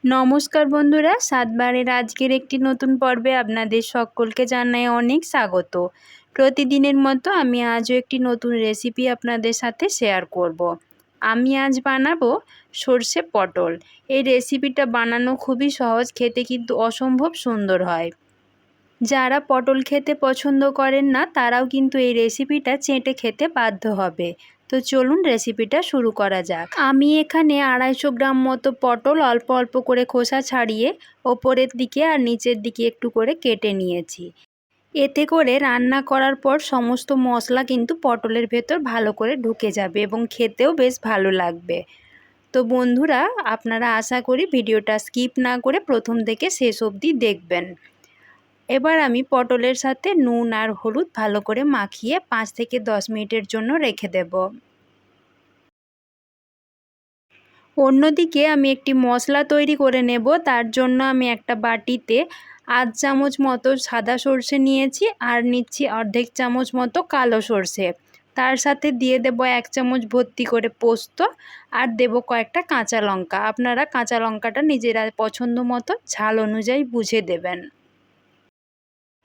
নমস্কার বন্ধুরা, সাতবারের আজকের একটি নতুন পর্বে আপনাদের সকলকে জানাই অনেক স্বাগত। প্রতিদিনের মতো আমি আজও একটি নতুন রেসিপি আপনাদের সাথে শেয়ার করব। আমি আজ বানাবো সর্ষে পটল। এই রেসিপিটা বানানো খুবই সহজ, খেতে কিন্তু অসম্ভব সুন্দর হয়। যারা পটল খেতে পছন্দ করেন না তারাও কিন্তু এই রেসিপিটা চেটে খেতে বাধ্য হবে। তো চলুন রেসিপিটা শুরু করা যাক। আমি এখানে 250 গ্রাম মতো পটল অল্প অল্প করে খোসা ছাড়িয়ে ওপরের দিকে আর নিচের দিকে একটু করে কেটে নিয়েছি। এতে করে রান্না করার পর সমস্ত মশলা কিন্তু পটলের ভেতর ভালো করে ঢুকে যাবে এবং খেতেও বেশ ভালো লাগবে। তো বন্ধুরা, আপনারা আশা করি ভিডিওটা স্কিপ না করে প্রথম থেকে শেষ অবধি দেখবেন। এবার আমি পটলের সাথে নুন আর হলুদ ভালো করে মাখিয়ে 5 থেকে 10 মিনিটের জন্য রেখে দেব। অন্যদিকে আমি একটি মশলা তৈরি করে নেব। তার জন্য আমি একটা বাটিতে 1/2 চামচ মতো সাদা সর্ষে নিয়েছি আর নিচ্ছি অর্ধেক চামচ মতো কালো সর্ষে। তার সাথে দিয়ে দেব 1 চামচ ভর্তি করে পোস্ত আর দেব কয়েকটা কাঁচা লঙ্কা। আপনারা কাঁচা লঙ্কাটা নিজেরা পছন্দ মতো ঝাল অনুযায়ী বুঝে দেবেন।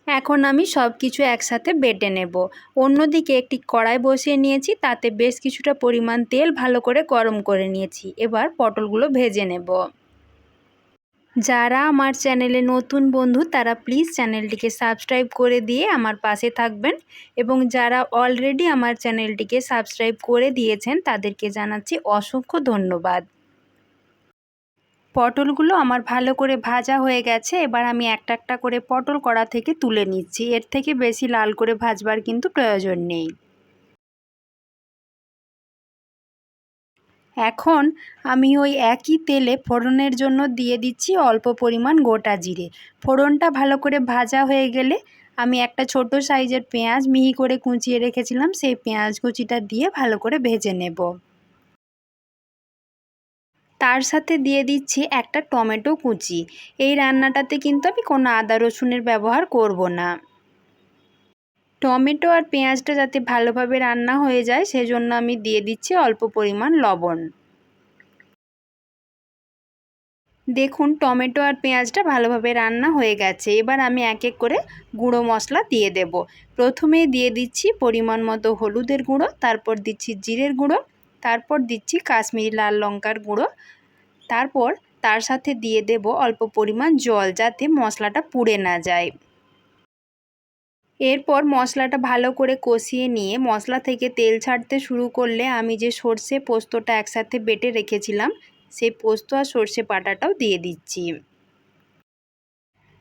এখন আমি সব কিছু একসাথে বেটে নেব। অন্যদিকে একটি কড়াই বসিয়ে নিয়েছি, তাতে বেশ কিছুটা পরিমাণ তেল ভালো করে গরম করে নিয়েছি। এবার পটলগুলো ভেজে নেব। যারা আমার চ্যানেলে নতুন বন্ধু তারা প্লিজ চ্যানেলটিকে সাবস্ক্রাইব করে দিয়ে আমার পাশে থাকবেন, এবং যারা অলরেডি আমার চ্যানেলটিকে সাবস্ক্রাইব করে দিয়েছেন তাদেরকে জানাচ্ছি অসংখ্য ধন্যবাদ। পটলগুলো আমার ভালো করে ভাজা হয়ে গেছে। এবার আমি একটা একটা করে পটল কড়া থেকে তুলে নিচ্ছি। এর থেকে বেশি লাল করে ভাজবার কিন্তু প্রয়োজন নেই। এখন আমি ওই একই তেলে ফোড়নের জন্য দিয়ে দিচ্ছি অল্প পরিমাণ গোটা জিরে। ফোড়নটা ভালো করে ভাজা হয়ে গেলে আমি একটা ছোট সাইজের পেঁয়াজ মিহি করে কুচিয়ে রেখেছিলাম, সেই পেঁয়াজ কুচিটা দিয়ে ভালো করে ভেজে নেব। তার সাথে দিয়ে দিচ্ছি একটা টমেটো কুচি। এই রান্নাটাতে কিন্তু আমি কোনো আদা রসুনের ব্যবহার করব না। টমেটো আর পেঁয়াজটা যাতে ভালোভাবে রান্না হয়ে যায় সেজন্য আমি দিয়ে দিচ্ছি অল্প পরিমাণ লবণ। দেখুন টমেটো আর পেঁয়াজটা ভালোভাবে রান্না হয়ে গেছে। এবার আমি এক এক করে গুঁড়ো মশলা দিয়ে দেব। প্রথমে দিয়ে দিচ্ছি পরিমাণ মতো হলুদের গুঁড়ো, তারপর দিচ্ছি জিরের গুঁড়ো, তারপর দিচ্ছি কাশ্মীরি লাল লঙ্কার গুঁড়ো, তারপর তার সাথে দিয়ে দেব অল্প পরিমাণ জল যাতে মশলাটা পুড়ে না যায়। এরপর মশলাটা ভালো করে কষিয়ে নিয়ে মশলা থেকে তেল ছাড়তে শুরু করলে আমি যে সর্ষে পোস্তটা একসাথে বেটে রেখেছিলাম সেই পোস্ত আর সর্ষে বাটাটাও দিয়ে দিচ্ছি।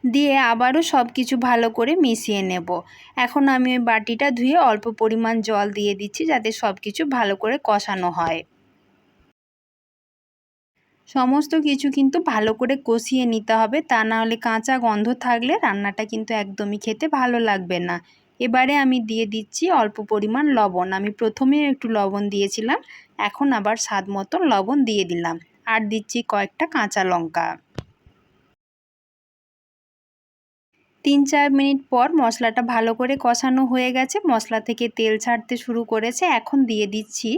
দিয়ে আবারও সব কিছু ভালো করে মিশিয়ে নেব। এখন আমি ওই বাটিটা ধুয়ে অল্প পরিমাণ জল দিয়ে দিচ্ছি যাতে সব কিছু ভালো করে কষানো হয়। সমস্ত কিছু কিন্তু ভালো করে কষিয়ে নিতে হবে, তা না হলে কাঁচা গন্ধ থাকলে রান্নাটা কিন্তু একদমই খেতে ভালো লাগবে না। এবারে আমি দিয়ে দিচ্ছি অল্প পরিমাণ লবণ। আমি প্রথমে একটু লবণ দিয়েছিলাম, এখন আবার স্বাদ মতো লবণ দিয়ে দিলাম আর দিচ্ছি কয়েকটা কাঁচা লঙ্কা। 3-4 মিনিট পর মশলাটা ভালো করে কষানো হয়ে গেছে, মশলা থেকে তেল ছাড়তে শুরু করেছে। এখন দিয়ে দিচ্ছি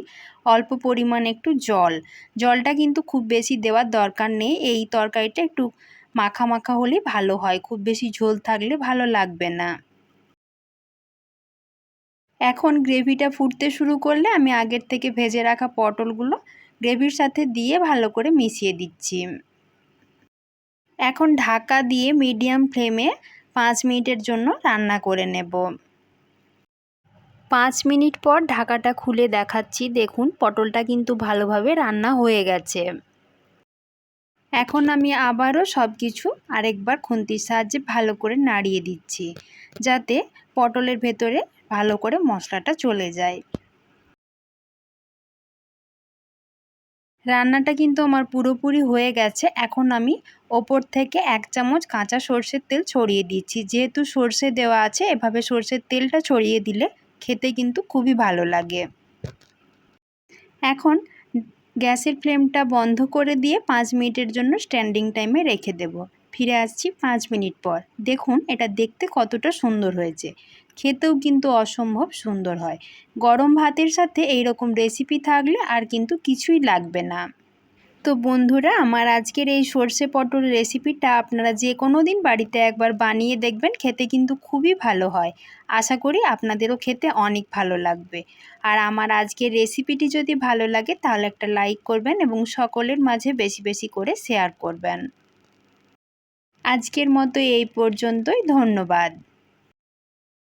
অল্প পরিমাণ একটু জল। জলটা কিন্তু খুব বেশি দেওয়ার দরকার নেই, এই তরকারিটা একটু মাখা মাখা হলেই ভালো হয়, খুব বেশি ঝোল থাকলে ভালো লাগবে না। এখন গ্রেভিটা ফুটতে শুরু করলে আমি আগের থেকে ভেজে রাখা পটলগুলো গ্রেভির সাথে দিয়ে ভালো করে মিশিয়ে দিচ্ছি। এখন ঢাকা দিয়ে মিডিয়াম ফ্লেমে 5 মিনিটের জন্য রান্না করে নেব। 5 মিনিট পর ঢাকাটা খুলে দেখাচ্ছি, দেখুন পটলটা কিন্তু ভালোভাবে রান্না হয়ে গেছে। এখন আমি আবারও সব কিছু আরেকবার খুন্তির সাহায্যে ভালো করে নাড়িয়ে দিচ্ছি যাতে পটলের ভেতরে ভালো করে মশলাটা চলে যায়। রান্নাটা কিন্তু আমার পুরোপুরি হয়ে গেছে। এখন আমি ওপর থেকে 1 চামচ কাঁচা সর্ষের তেল ছড়িয়ে দিচ্ছি। যেহেতু সর্ষে দেওয়া আছে, এভাবে সর্ষের তেলটা ছড়িয়ে দিলে খেতে কিন্তু খুবই ভালো লাগে। এখন গ্যাসের ফ্লেমটা বন্ধ করে দিয়ে 5 মিনিটের জন্য স্ট্যান্ডিং টাইমে রেখে দেব। ফিরে আসছি 5 মিনিট পর। দেখুন এটা দেখতে কতটা সুন্দর হয়েছে, খেতেও কিন্তু অসম্ভব সুন্দর হয়। গরম ভাতের সাথে এই রকম রেসিপি থাকলে আর কিন্তু কিছুই লাগবে না। তো তো বন্ধুরা, আমার আজকের এই সর্ষে পটল রেসিপিটা আপনারা যে কোনো দিন বাড়িতে একবার বানিয়ে দেখবেন, খেতে কিন্তু খুবই ভালো হয়। আশা করি আপনাদেরও খেতে অনেক ভালো লাগবে। আর আমার আজকের রেসিপিটি যদি ভালো লাগে তাহলে একটা লাইক করবেন এবং সকলের মাঝে বেশি বেশি করে শেয়ার করবেন। আজকের মতো এই পর্যন্তই, ধন্যবাদ।